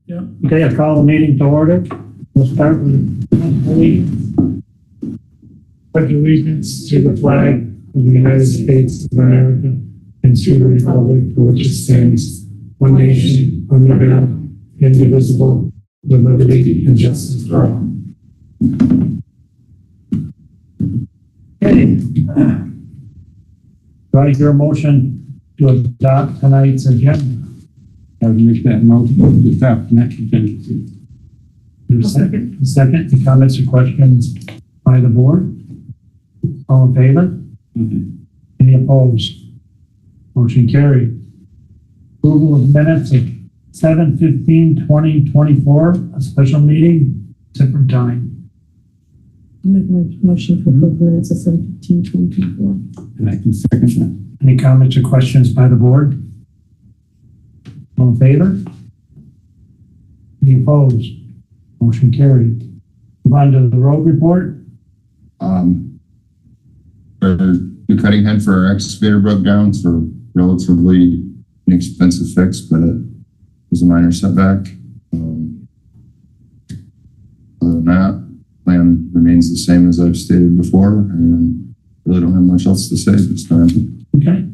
Yeah. Okay, I call the meeting to order. We'll start with pledge allegiance to the flag of the United States of America and to the republic for which it stands, one nation, under God, indivisible, with liberty and justice for all. Okay. Do I hear a motion to adopt tonight's agenda? I would make that motion to adopt next agenda. Second. Second. Any comments or questions by the board? All in favor? Any opposed? Motion carried. Approval of minutes of 7/15/2024, a special meeting, different time. I'll make my motion for approval minutes of 7/15/2024. And I can second that. Any comments or questions by the board? All in favor? Any opposed? Motion carried. Move on to the road report. The cutting head for our excavator broke down for relatively inexpensive fix, but it was a minor setback. Other than that, plan remains the same as I've stated before, and really don't have much else to say this time. Okay.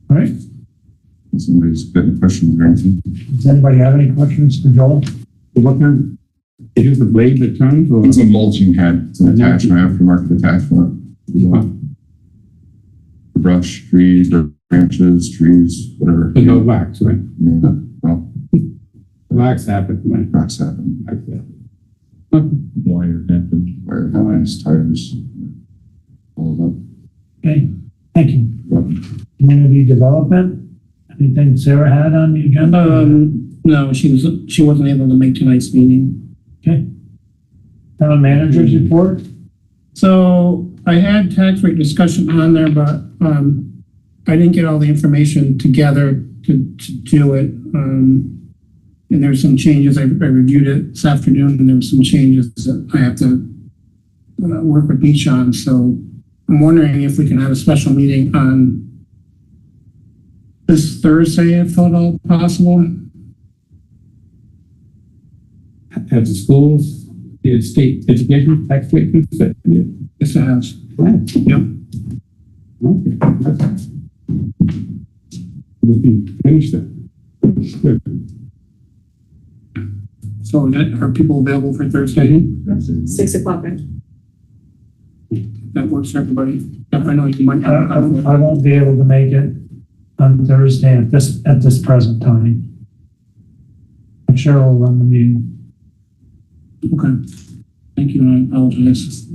All right. If somebody's got any questions or anything. Does anybody have any questions for Joel? What kind? Is it the blade that turns or? It's a mulching head. It's an attachment, aftermarket attachment. Brush, trees, branches, trees, whatever. No wax, right? Yeah, well, Wax happens, right? cracks happen. Like that. Wire happens, tires, all of that. Okay. Thank you. Community development. Anything Sarah had on the agenda? No, she wasn't able to make tonight's meeting. Okay. Town manager's report. So I had tax rate discussion on there, but I didn't get all the information together to do it. And there's some changes. I reviewed it this afternoon, and there were some changes that I have to work with Beach on. So I'm wondering if we can have a special meeting on this Thursday, if at all possible. Have the schools, the state education tax rate been set? Yes, it has. Right. Yep. Okay. We can finish that. Good. So are people available for Thursday? 6 o'clock, right? That works for everybody. Yep, I know you might. I won't be able to make it on Thursday at this present time. I'm sure I'll run the meeting. Okay. Thank you, and I apologize.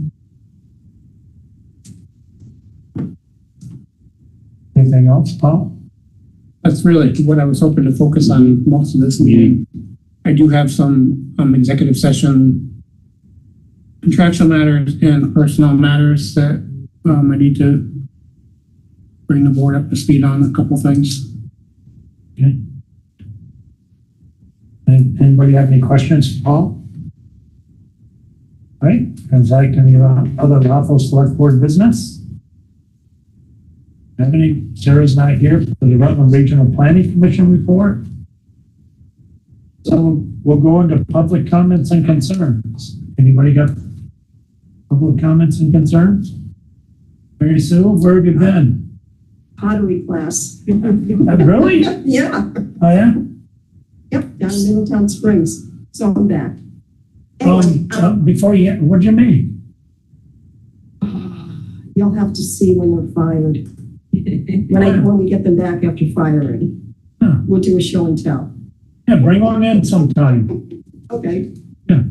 Anything else, Paul? That's really what I was hoping to focus on most of this meeting. I do have some executive session contractual matters and personnel matters that I need to bring the board up to speed on a couple things. Okay. Anybody have any questions for Paul? All right, Transact any other Lawful Selectboard business? Have any? Sarah's not here for the Rutland Regional Planning Commission report. So we'll go into public comments and concerns. Anybody got public comments and concerns? Mary Sue, where have you been? Pottery class. Really? Yeah. Oh, yeah? Yep, down in Middletown Springs. So I'm back. Anyway, Before you, what'd you make? you'll have to see when they're fired. When we get them back after firing. Huh. We'll do a show and tell. Yeah, bring on in sometime. Okay. Yeah.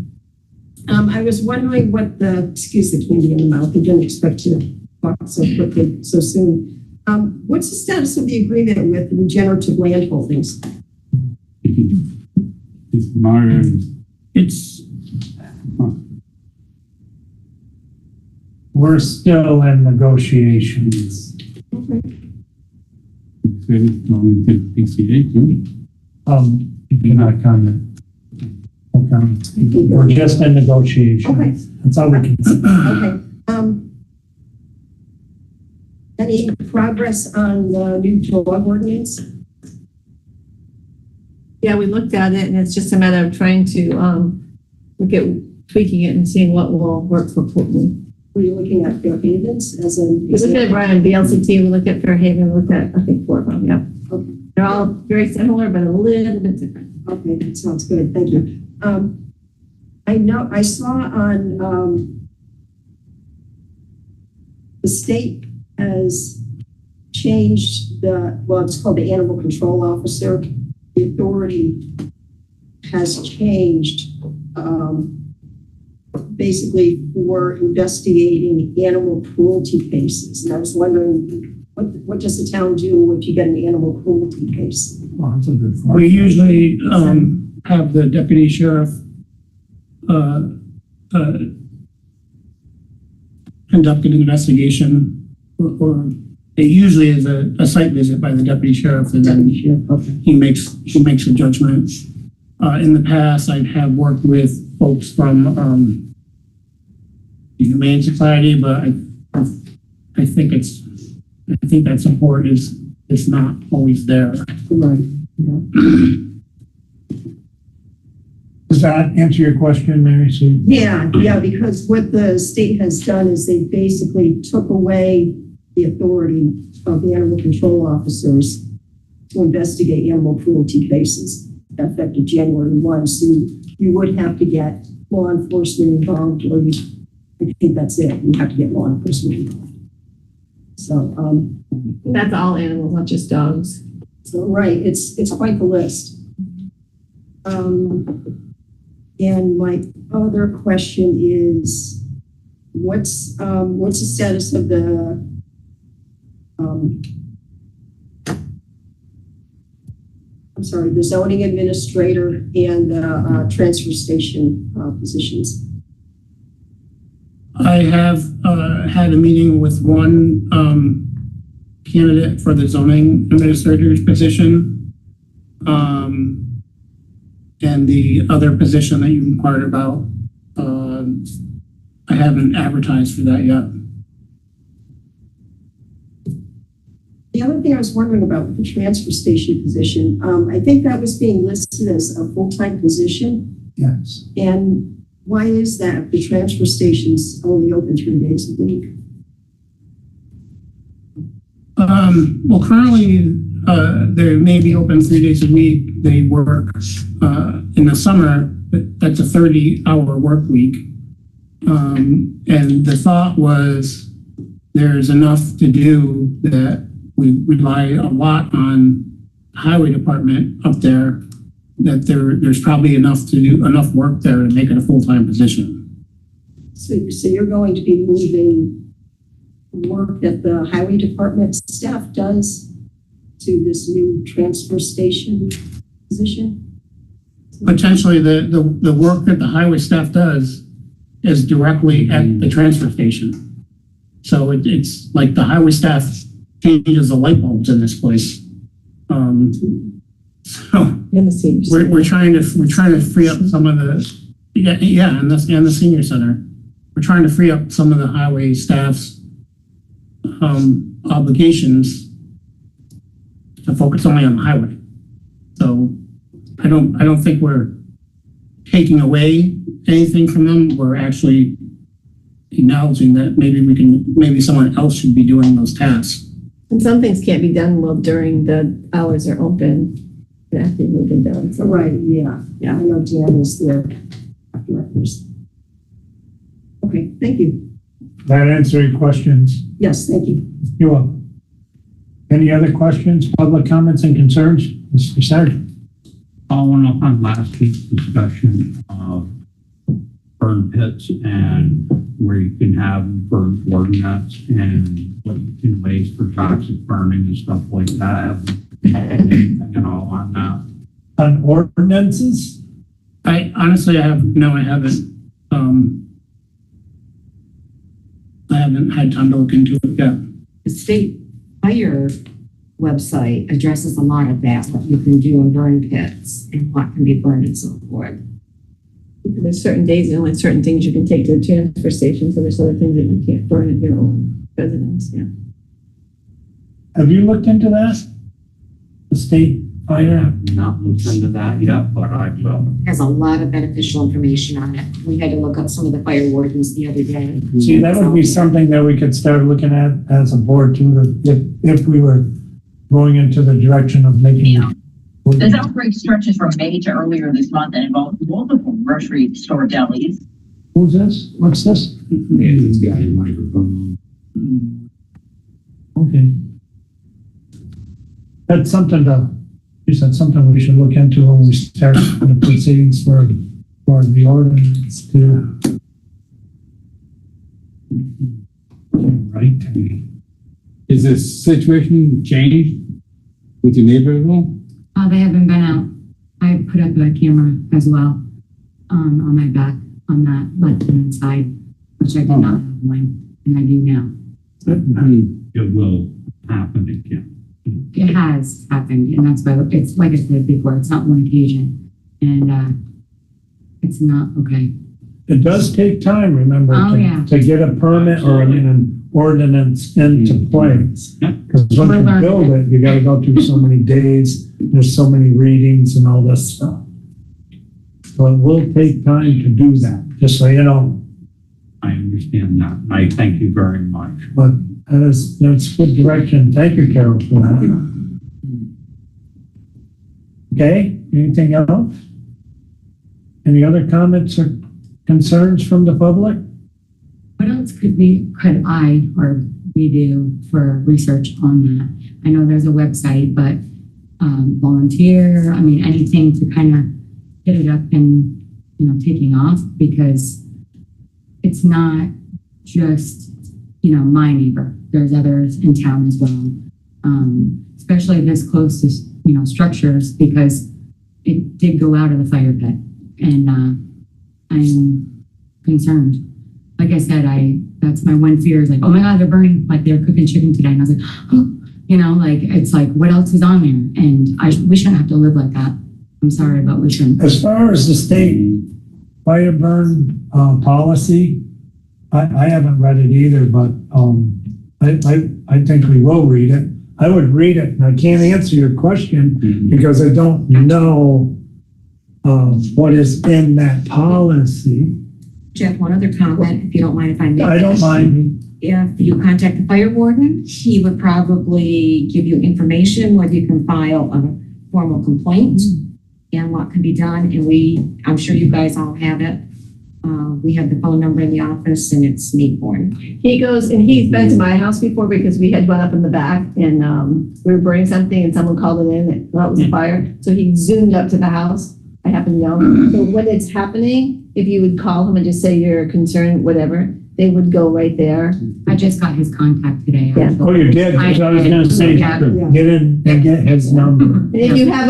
I was wondering what excuse the candy in the mouth. I didn't expect to talk so quickly, so soon. What's the status of the agreement with Regenerative Land Holdings? It's Marion. It's We're still in negotiations. Okay. PCA too. You cannot comment. No comment. We're just in negotiations. Okay. That's all we can say. Okay. Any progress on the new dog ordinance? Yeah, we looked at it and it's just a matter of trying to, look at tweaking it and seeing what will work for Poultney. Were you looking at Fair Havens as an We looked at Ryan BLCT, we looked at Fairhaven, we looked at, I think, 4 of them, yeah. Okay. They're all very similar, but a little bit different. Okay, that sounds good. Thank you. I saw on the state has changed it's called the Animal Control Officer. The authority has changed basically for investigating animal cruelty cases. And I was wondering, what does the town do if you get an animal cruelty case? We usually have the deputy sheriff conduct an investigation, or it usually is a site visit by the deputy sheriff, and then he makes a judgment. In the past, I have worked with folks from the Humane Society, but I think that support is not always there. Right. Yeah. Does that answer your question, Mary Sue? Yeah, because what the state has done is they basically took away the authority of the animal control officers to investigate animal cruelty cases effective January 1. So you would have to get law enforcement involved, or I think that's it. You have to get law enforcement involved. So, That's all animals, not just dogs. so right, it's quite the list. And my other question is, what's the status of the the zoning administrator and the transfer station positions? I have had a meeting with one candidate for the zoning administrator's position, and the other position that you inquired about, I haven't advertised for that yet. The other thing I was wondering about with the transfer station position, I think that was being listed as a full-time position. Yes. And why is that? The transfer station's only open 3 days a week. Well, currently, they may be open 3 days a week. They work in the summer, but that's a 30-hour work week. And the thought was there's enough to do that we rely a lot on the highway department up there, that there's probably enough work there to make it a full-time position. So you're going to be moving work that the highway department staff does to this new transfer station position? Potentially, the work that the highway staff does is directly at the transfer station. So it's like the highway staff changes the light bulbs in this place. So And the seniors. we're trying to free up some of the and the senior center. We're trying to free up some of the highway staff's obligations to focus only on the highway. So I don't think we're taking away anything from them. We're actually acknowledging that maybe someone else should be doing those tasks. And some things can't be done while during the hours are open. They have to be moving down. So Right, yeah. I know Dan is there after hours. Okay, thank you. That answer your questions? Yes, thank you. You're welcome. Any other questions, public comments and concerns? Mr. Sargent? Following up on last week's discussion of burn pits and where you can have burn ordinance and what you can waste for toxic burning and stuff like that. Anything at all on that? On ordinances? I haven't. I haven't had time to look into it yet. The state fire website addresses a lot of that, what you can do in burn pits and what can be burned and so forth. there's certain days and only certain things you can take to the transfer station. So there's other things that you can't burn in your own residence. Have you looked into that? The state fire not looked into that yet, but I will. Has a lot of beneficial information on it. We had to look up some of the fire wardens the other day. See, that would be something that we could start looking at as a board too, if we were going into the direction of making. This outbreak stretches from May to earlier this month and involves multiple grocery store delis. Who's this? What's this? Yeah, this guy in microphone. Okay. That's something you said something we should look into when we start the proceedings for the ordinance too. Right. Is this situation changed with your neighbor at all? They haven't been out. I put up a camera as well, on my back, on that left-hand side, which I did not have one, and I do now. It will happen again. It has happened, and that's why it's, like I said before, it's not one occasion, and, it's not okay. It does take time, remember, to get a permit or an ordinance into place. Because once you build it, you gotta go through so many days, there's so many readings and all this stuff. So it will take time to do that, just so you know. I understand that. I thank you very much. But that's good direction. Thank you, Carol, for that. Okay, anything else? Any other comments or concerns from the public? What else could we do for research on that? I know there's a website, but volunteer, I mean, anything to kind of get it up and, taking off, because it's not just, my neighbor. There's others in town as well, especially this close to, structures, because it did go out of the fire pit, and I'm concerned. Like I said, that's my one fear is like, oh my God, they're burning, like they're cooking chicken today. And I was like, oh, it's like, what else is on there? And we shouldn't have to live like that. I'm sorry, but we shouldn't. As far as the state fire burn policy, I haven't read it either, but I think we will read it. I would read it, and I can't answer your question because I don't know what is in that policy. Jeff, one other comment, if you don't mind if I make. I don't mind. If you contact the fire warden, he would probably give you information whether you can file a formal complaint and what can be done. And I'm sure you guys all have it. We have the phone number in the office, and it's Mayborn. He goes, and he's been to my house before because we had one up in the back, and we were burning something, and someone called it in, and that was a fire. So he zoomed up to the house. I happened to know. So when it's happening, if you would call him and just say you're concerned, whatever, they would go right there. I just got his contact today. Yeah. Oh, you did? I was going to say, get in and get his number. And if you have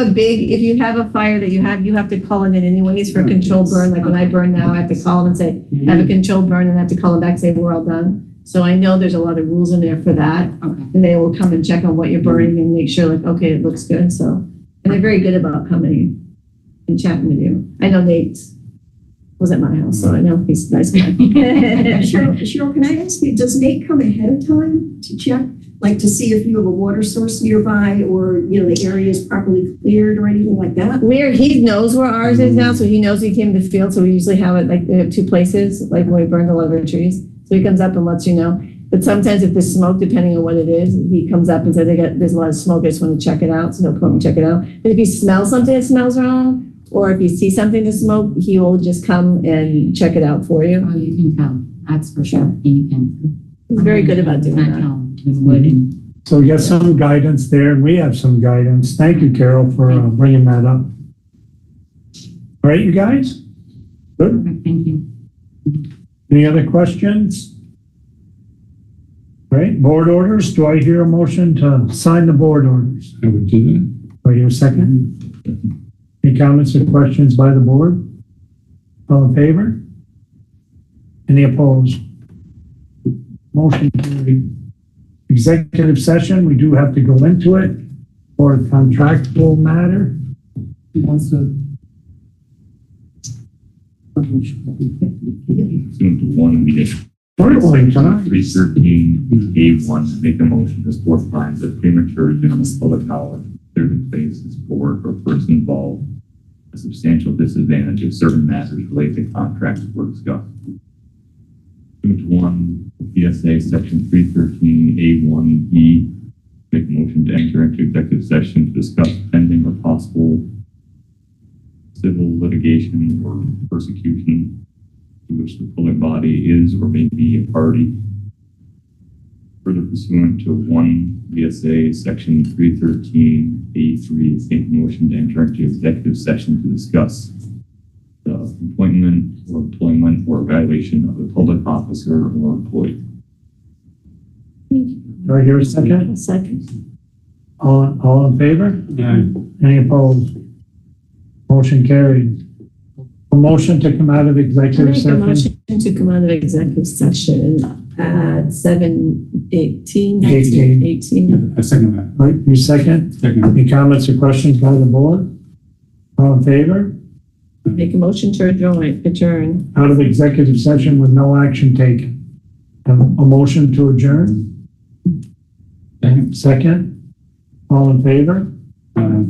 a fire that you have to call him in anyways for a controlled burn. Like when I burn now, I have to call him and say, have a controlled burn, and I have to call him back and say, we're all done. So I know there's a lot of rules in there for that. Okay. And they will come and check on what you're burning and make sure, like, okay, it looks good. So, and they're very good about coming and chatting with you. I know Nate was at my house, so I know he's a nice guy. Cheryl, can I ask you, does Nate come ahead of time to check? Like to see if you have a water source nearby, or, the area is properly cleared or anything like that? He knows where ours is now, so he knows he came to the field, so we usually have it, like, we have two places, like when we burned a lot of our trees. So he comes up and lets you know. But sometimes if there's smoke, depending on what it is, he comes up and says, there's a lot of smoke, I just want to check it out. So he'll come and check it out. But if he smells something that smells wrong, or if you see something to smoke, he will just come and check it out for you. Oh, you can tell. That's for sure. You can. He's very good about doing that. So we got some guidance there, and we have some guidance. Thank you, Carol, for bringing that up. All right, you guys? Good. Okay, thank you. Any other questions? All right, board orders. Do I hear a motion to sign the board orders? I would do that. Do I hear a second? Any comments or questions by the board? All in favor? Any opposed? Motion carried. Executive session, we do have to go into it for a contractual matter. Who wants to? One meeting. Certainly, can I? 313A1, make a motion to store fines of premature general public knowledge circumstances for or person involved a substantial disadvantage if certain matters related to contracts were discussed. Pursuant to 1 PSA Section 313A1E, make a motion to enter into executive session to discuss pending or possible civil litigation or persecution to which the public body is or may be a party. Further, pursuant to 1 VSA Section 313A3, make a motion to enter into executive session to discuss the appointment or employment or evaluation of a public officer or employee. Do I hear a second? A second. All in favor? Any opposed? Motion carried. A motion to come out of I executive make a session. motion to come out of executive session at 7:18. 18. 18. I second that. Right, you second? Second. Any comments or questions by the board? All in favor? Make a motion to adjourn. Out of executive session with no action taken. A motion to adjourn? Second. Second? All in favor? Uh,